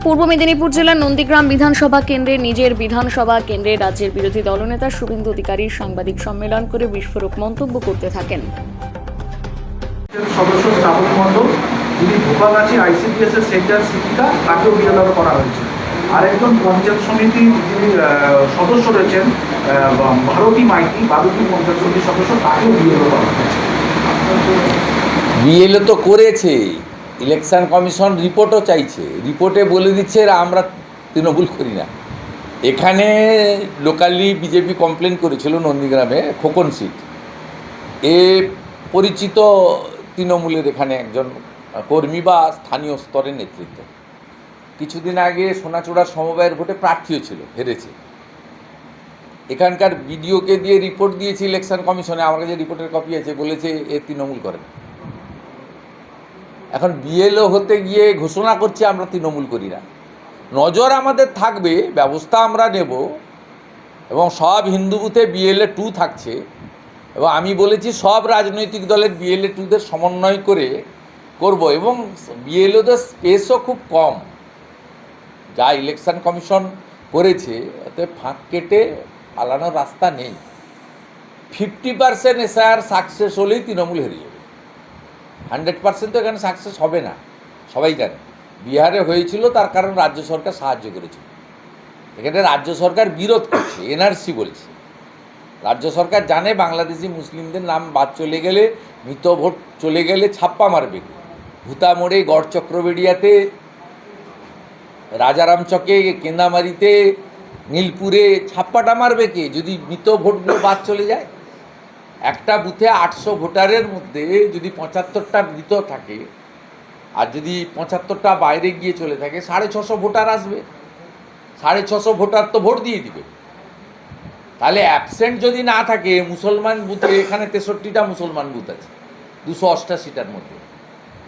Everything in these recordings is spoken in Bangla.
পূর্ব মেদিনীপুর জেলার নন্দীগ্রাম বিধানসভা কেন্দ্রে নিজের বিধানসভা কেন্দ্রে রাজ্যের বিরোধী দলনেতা শুভেন্দু অধিকারী সাংবাদিক সম্মেলন করে বিস্ফোরক মন্তব্য করতে থাকেন। সদস্য শ্রাবণ মণ্ডল, যিনি ভোপাগাছি আইসিডিএস এর সেন্টার শিক্ষিকা, তাকেও বিএলআর করা হয়েছে। আরেকজন পঞ্চায়েত সমিতির যিনি সদস্য রয়েছেন ভারতী মাইতি, বাদুকি পঞ্চায়েত সমিতির সদস্য, তাকেও বিএলআর করা হয়েছে। বিএলও তো করেছে, ইলেকশন কমিশন রিপোর্টও চাইছে, রিপোর্টে বলে দিচ্ছে আমরা তৃণমূল করি না। এখানে লোকালি বিজেপি কমপ্লেন করেছিল নন্দীগ্রামে খোকন সিট, এ পরিচিত তৃণমূলের এখানে একজন কর্মী বা স্থানীয় স্তরের নেতৃত্ব। কিছুদিন আগে সোনাচূড়ার সমবায়ের ভোটে প্রার্থীও ছিল, হেরেছে। এখানকার বিডিওকে দিয়ে রিপোর্ট দিয়েছে ইলেকশন কমিশনে, আমার কাছে রিপোর্টের কপি আছে, বলেছে এ তৃণমূল করে না। এখন বিএলও হতে গিয়ে ঘোষণা করছে আমরা তৃণমূল করি না। নজর আমাদের থাকবে, ব্যবস্থা আমরা নেব, এবং সব হিন্দু বুথে বিএলএ 2 থাকছে, এবং আমি বলেছি সব রাজনৈতিক দলের বিএলএ 2দের সমন্বয় করে করব, এবং বিএলওদের স্পেসও খুব কম। যা ইলেকশন কমিশন করেছে এতে ফাঁক কেটে পালানোর রাস্তা নেই। 50% এসআইআর সাকসেস হলেই তৃণমূল হেরে যাবে। 100% তো এখানে সাকসেস হবে না, সবাই জানে। বিহারে হয়েছিল, তার কারণ রাজ্য সরকার সাহায্য করেছিল। এখানে রাজ্য সরকার বিরোধ করছে, এনআরসি বলছে। রাজ্য সরকার জানে বাংলাদেশি মুসলিমদের নাম বাদ চলে গেলে, মৃত ভোট চলে গেলে ছাপ্পা মারবে। ভূতামোড়ে, গড় চক্রবেড়িয়াতে, রাজারামচকে, কেন্দামারিতে, নীলপুরে ছাপ্পাটা মারবে কে যদি মৃত ভোটগুলো বাদ চলে যায়? একটা বুথে 800 ভোটারের মধ্যে যদি 75টা মৃত থাকে, আর যদি 75টা বাইরে গিয়ে চলে থাকে, 650 ভোটার আসবে। 650 ভোটার তো ভোট দিয়ে দিবে। তাহলে অ্যাবসেন্ট যদি না থাকে মুসলমান বুথে, এখানে 63টা মুসলমান বুথ আছে 288টার মধ্যে।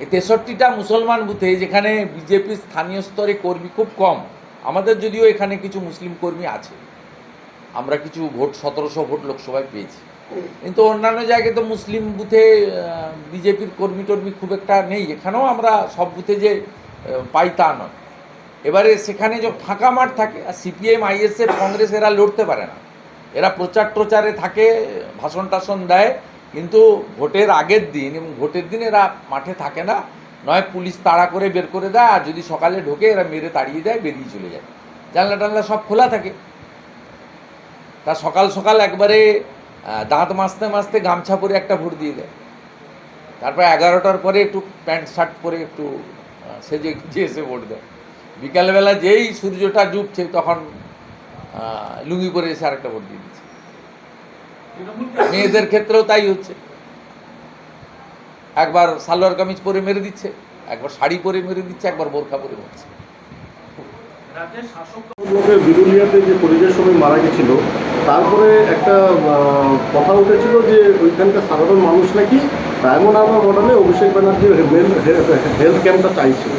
এই 63টা মুসলমান বুথে, যেখানে বিজেপির স্থানীয় স্তরে কর্মী খুব কম, আমাদের যদিও এখানে কিছু মুসলিম কর্মী আছে, আমরা কিছু ভোট 1700 ভোট লোকসভায় পেয়েছি, কিন্তু অন্যান্য জায়গায় তো মুসলিম বুথে বিজেপির কর্মী টর্মী খুব একটা নেই। এখানেও আমরা সব বুথে যে পাই তা নয়। এবারে সেখানে যে ফাঁকা মাঠ থাকে, আর সিপিএম, আইএসএফ, কংগ্রেস এরা লড়তে পারে না। এরা প্রচার টোচারে থাকে, ভাষণ টাষণ দেয়, কিন্তু ভোটের আগের দিন এবং ভোটের দিন এরা মাঠে থাকে না। নয় পুলিশ তাড়া করে বের করে দেয়, আর যদি সকালে ঢোকে এরা মেরে তাড়িয়ে দেয়, বেরিয়ে চলে যায়। জানলা টানলা সব খোলা থাকে। তা সকাল সকাল একবারে দাঁত মাজতে মাজতে গামছা পরে একটা ভোট দিয়ে দেয়। তারপর 11টার পরে একটু প্যান্ট শার্ট পরে একটু সেজে এসে ভোট দেয়। বিকালবেলা যেই সূর্যটা ডুবছে তখন লুঙ্গি পরে এসে আরেকটা ভোট দিয়ে দিচ্ছে। মেয়েদের ক্ষেত্রেও তাই হচ্ছে। একবার সালোয়ার কামিজ পরে মেরে দিচ্ছে, একবার শাড়ি পরে মেরে দিচ্ছে, একবার বোরখা পরে মারছে। বিরুলিয়াতে যে পরিযায়ী শ্রমিক মারা গেছিল, তারপরে একটা কথা উঠেছিল যে ওইখানকার সাধারণ মানুষ নাকি ডায়মন্ড হারবার মডেলে অভিষেক ব্যানার্জির হেলথ ক্যাম্পটা চাইছিল।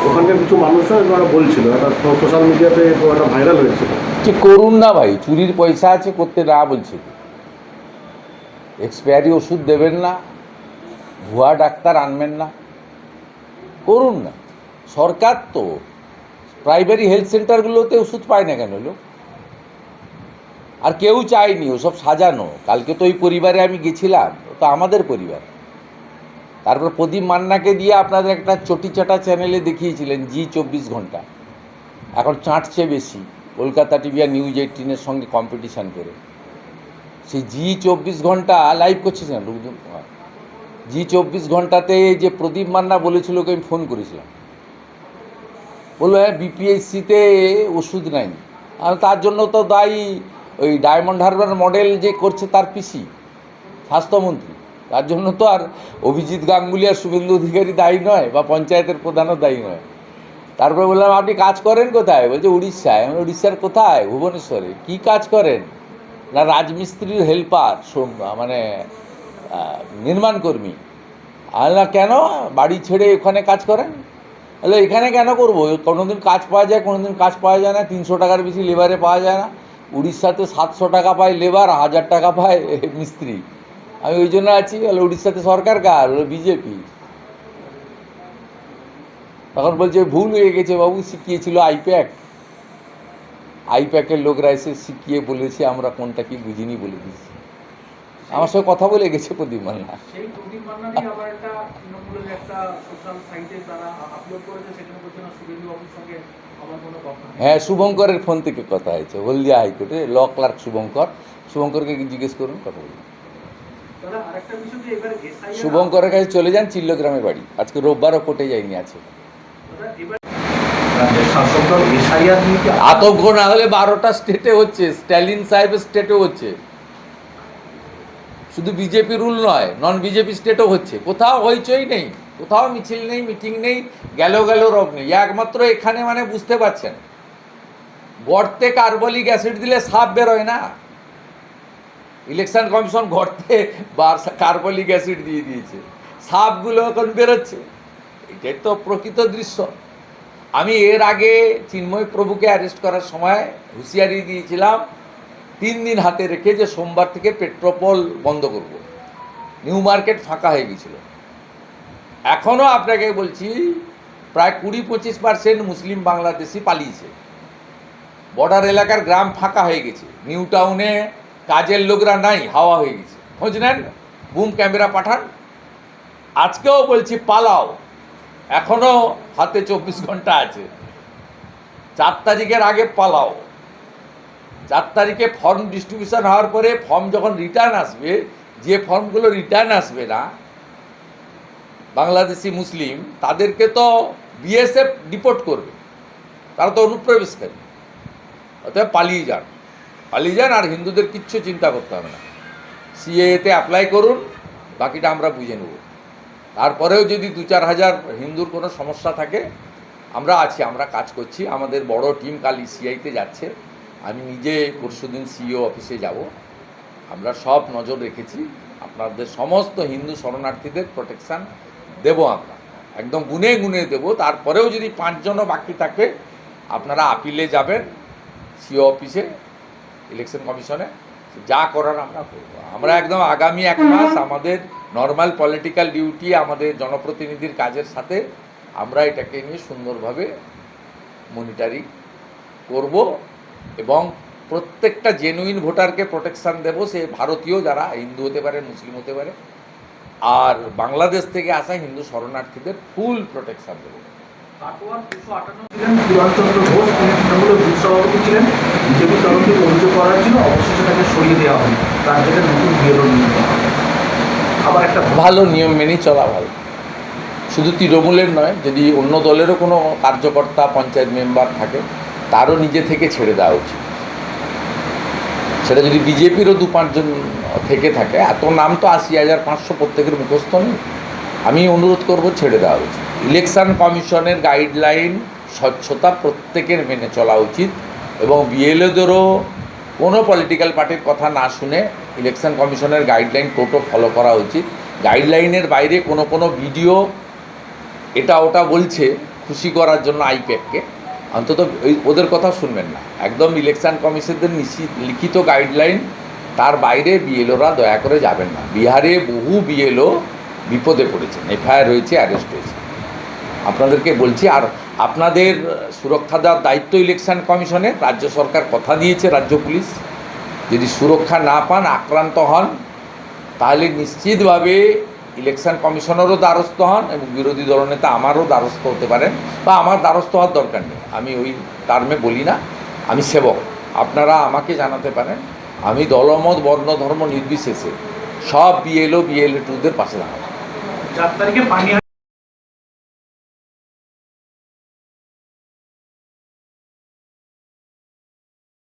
ওখানকার কিছু মানুষরা বলছিল, একটা সোশ্যাল মিডিয়াতে একটা ভাইরাল হয়েছিল। কি করুন না ভাই, চুরির পয়সা আছে, করতে না বলছে। এক্সপায়ারি ওষুধ দেবেন না, ভুয়া ডাক্তার আনবেন না, করুন না। সরকার তো প্রাইমারি হেলথ সেন্টারগুলোতে ওষুধ পায় না কেন লোক? আর কেউ চায়নি, ওসব সাজানো। কালকে তো ওই পরিবারে আমি গেছিলাম, তো আমাদের পরিবার। তারপর প্রদীপ মান্নাকে দিয়ে আপনাদের একটা চটিচাটা চ্যানেলে দেখিয়েছিলেন জি 24 ঘন্টা। এখন চাঁটছে বেশি, কলকাতা টিভি আর নিউজ 18-এর সঙ্গে কম্পিটিশান করে। সেই জি 24 ঘন্টা লাইভ করছিলেন রুদ্র কুমার। জি 24 ঘন্টাতে যে প্রদীপ মান্না বলেছিল, ওকে আমি ফোন করেছিলাম, বললো হ্যাঁ বিপিএসসিতে ওষুধ নাই। আর তার জন্য তো দায়ী ওই ডায়মন্ড হারবার মডেল যে করছে তার পিসি স্বাস্থ্যমন্ত্রী। তার জন্য তো আর অভিজিৎ গাঙ্গুলি আর শুভেন্দু অধিকারী দায়ী নয়, বা পঞ্চায়েতের প্রধানও দায়ী নয়। তারপরে বললাম আপনি কাজ করেন কোথায়? বলছে উড়িষ্যায়। আমি উড়িষ্যার কোথায়? ভুবনেশ্বরে। কি কাজ করেন? না রাজমিস্ত্রির হেল্পার, মানে নির্মাণ কর্মী। আর না কেন বাড়ি ছেড়ে ওখানে কাজ করেন? তাহলে এখানে কেন করবো? কোনোদিন কাজ পাওয়া যায়, কোনোদিন কাজ পাওয়া যায় না। 300 টাকার বেশি লেবারে পাওয়া যায় না। উড়িষ্যাতে 700 টাকা পায় লেবার, 1000 টাকা পায় মিস্ত্রি। আমি ওই জন্য আছি। বলে উড়িষ্যাতে সরকার কার? বিজেপি। তখন বলছে ভুল হয়ে গেছে বাবু, শিখিয়েছিল আইপ্যাকের লোকরা এসে শিখিয়ে বলেছে, আমরা কোনটা কি বুঝিনি বলে দিয়েছি। আমার সঙ্গে কথা বলে গেছে প্রদীপ মান্না। সেই প্রদীপ মান্নারই আবার একটা তৃণমূলের একটা সোশ্যাল সাইটে তারা আপলোড করেছে, সেখানে বলছে না শুভেন্দু বাবুর সঙ্গে আমার কোনো কথা নেই। হ্যাঁ, শুভঙ্করের ফোন থেকে কথা হয়েছে, হলদিয়া হাইকোর্টে ল ক্লার্ক শুভঙ্করকে জিজ্ঞেস করুন, কথা বলুন। দাদা আরেকটা বিষয় যে এবার এসআইআর শুভঙ্করের কাছে চলে যান, চিল্লগ্রামে বাড়ি, আজকে রোববারও কোর্টে যায়নি আছে। এবার রাজ্যের শাসক দল এসআইআর নিয়ে কি আতঙ্ক না হলে 12টা স্টেটে হচ্ছে, স্ট্যালিন সাহেবের স্টেটেও হচ্ছে, শুধু বিজেপি রুল নয়, নন বিজেপি স্টেটও হচ্ছে। কোথাও হইচই নেই, কোথাও মিছিল নেই, মিটিং নেই, গেল রোগ নেই, একমাত্র এখানে মানে বুঝতে পারছেন, গর্তে কার্বলিক অ্যাসিড দিলে সাপ বেরোয় না। ইলেকশন কমিশন গর্তে কার্বলিক অ্যাসিড দিয়ে দিয়েছে, সাপগুলো এখন বেরোচ্ছে। এটাই তো প্রকৃত দৃশ্য। আমি এর আগে চিন্ময় প্রভুকে অ্যারেস্ট করার সময় হুঁশিয়ারি দিয়েছিলাম 3 দিন হাতে রেখে যে সোমবার থেকে পেট্রোপল বন্ধ করব। নিউ মার্কেট ফাঁকা হয়ে গিয়েছিল। এখনও আপনাকে বলছি, প্রায় 20-25% মুসলিম বাংলাদেশি পালিয়েছে। বর্ডার এলাকার গ্রাম ফাঁকা হয়ে গেছে, নিউ টাউনে কাজের লোকরা নাই, হাওয়া হয়ে গেছে। খোঁজ নেন, বুম ক্যামেরা পাঠান। আজকেও বলছি পালাও, এখনও হাতে 24 ঘন্টা আছে। 4 তারিখের আগে পালাও। 4 তারিখে ফর্ম ডিস্ট্রিবিউশন হওয়ার পরে ফর্ম যখন রিটার্ন আসবে, যে ফর্মগুলো রিটার্ন আসবে না বাংলাদেশি মুসলিম, তাদেরকে তো বিএসএফ ডিপোর্ট করবে, তারা তো অনুপ্রবেশকারী। অতএব পালিয়ে যান, আর হিন্দুদের কিচ্ছু চিন্তা করতে হবে না। সিএতে অ্যাপ্লাই করুন, বাকিটা আমরা বুঝে নেব। তারপরেও যদি 2-4 হাজার হিন্দুর কোনো সমস্যা থাকে, আমরা আছি, আমরা কাজ করছি। আমাদের বড় টিম কাল সিআইতে যাচ্ছে, আমি নিজে পরশুদিন সিইও অফিসে যাব। আমরা সব নজর রেখেছি, আপনাদের সমস্ত হিন্দু শরণার্থীদের প্রোটেকশান দেব, আমরা একদম গুনে দেব। তারপরেও যদি 5 জনও বাকি থাকে, আপনারা আপিলে যাবেন সিইও অফিসে, ইলেকশন কমিশনে, যা করার আমরা করব। আমরা একদম আগামী 1 মাস আমাদের নর্মাল পলিটিক্যাল ডিউটি, আমাদের জনপ্রতিনিধির কাজের সাথে আমরা এটাকে নিয়ে সুন্দরভাবে মনিটরিং করব এবং প্রত্যেকটা জেনুইন ভোটারকে প্রোটেকশান দেব। সে ভারতীয়, যারা হিন্দু হতে পারে, মুসলিম হতে পারে, আর বাংলাদেশ থেকে আসা হিন্দু শরণার্থীদের ফুল প্রোটেকশান দেব। কাটোয়ার 258 ছিলেন কিরণচন্দ্র ঘোষ, তিনি তৃণমূলের বুথ সভাপতি ছিলেন। বিজেপি তরফ থেকে অভিযোগ করার জন্য অবশেষে তাকে সরিয়ে দেওয়া হয়, তার জায়গায় নতুন বিএলও নিযুক্ত হয়। আবার একটা ভালো নিয়ম মেনেই চলা ভালো, শুধু তৃণমূলের নয়, যদি অন্য দলেরও কোনো কার্যকর্তা পঞ্চায়েত মেম্বার থাকে, তারও নিজে থেকে ছেড়ে দেওয়া উচিত। সেটা যদি বিজেপিরও 2-5 জন থেকে থাকে, এত নাম তো 80,500 প্রত্যেকের মুখস্থ নেই। আমি অনুরোধ করব, ছেড়ে দেওয়া উচিত। ইলেকশন কমিশনের গাইডলাইন স্বচ্ছতা প্রত্যেকের মেনে চলা উচিত এবং বিএলওদেরও কোনো পলিটিক্যাল পার্টির কথা না শুনে ইলেকশন কমিশনের গাইডলাইন টোটো ফলো করা উচিত। গাইডলাইনের বাইরে কোনো ভিডিও এটা ওটা বলছে খুশি করার জন্য আইপ্যাককে, অন্তত ওদের কথা শুনবেন না। একদম ইলেকশন কমিশনদের লিখিত গাইডলাইন, তার বাইরে বিএলওরা দয়া করে যাবেন না। বিহারে বহু বিএলও বিপদে পড়েছেন, এফআইআর হয়েছে, অ্যারেস্ট হয়েছে। আপনাদেরকে বলছি, আর আপনাদের সুরক্ষা দেওয়ার দায়িত্ব ইলেকশন কমিশনে। রাজ্য সরকার কথা দিয়েছে, রাজ্য পুলিশ যদি সুরক্ষা না পান, আক্রান্ত হন, তাহলে নিশ্চিতভাবে ইলেকশন কমিশনেরও দ্বারস্থ হন এবং বিরোধী দলনেতা আমারও দ্বারস্থ হতে পারেন, বা আমার দ্বারস্থ হওয়ার দরকার নেই। আমি ওই টার্মে বলি না, আমি সেবক। আপনারা আমাকে জানাতে পারেন, আমি দলমত, বর্ণ, ধর্ম নির্বিশেষে সব বিএলও, বিএলএ2দের পাশে দাঁড়াবো। 4 তারিখে পানি